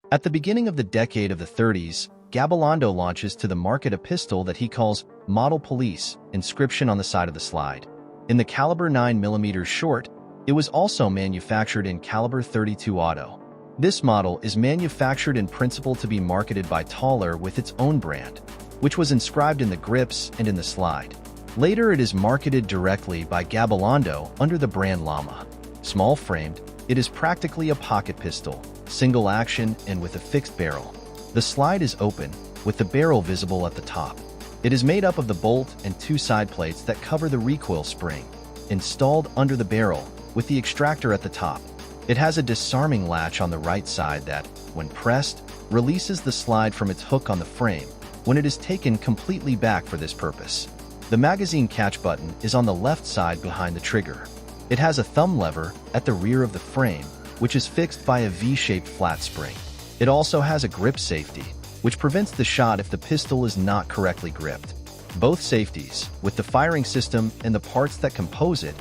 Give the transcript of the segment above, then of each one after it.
At the beginning of the decade of the 30s, Gabilondo launches to the market a pistol that he calls Model Police, inscription on the side of the slide. In the caliber 9mm short, it was also manufactured in caliber 32 auto. This model is manufactured in principle to be marketed by Tauler with its own brand, which was inscribed in the grips and in the slide. Later it is marketed directly by Gabilondo under the brand Llama. Small-framed, it is practically a pocket pistol, single action and with a fixed barrel. The slide is open, with the barrel visible at the top. It is made up of the bolt and two side plates that cover the recoil spring, installed under the barrel, with the extractor at the top. It has a disarming latch on the right side that, when pressed, releases the slide from its hook on the frame when it is taken completely back for this purpose. The magazine catch button is on the left side behind the trigger. It has a thumb lever at the rear of the frame, which is fixed by a V-shaped flat spring. It also has a grip safety, which prevents the shot if the pistol is not correctly gripped. Both safeties, with the firing system and the parts that compose it,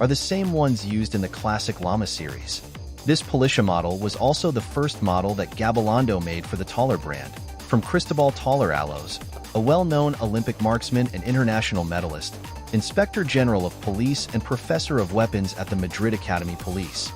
are the same ones used in the classic Llama series. This Policía model was also the first model that Gabilondo made for the Tauler brand, from Cristóbal Tauler Alós, a well-known Olympic marksman and international medalist, Inspector General of Police and Professor of Weapons at the Madrid Academy Police.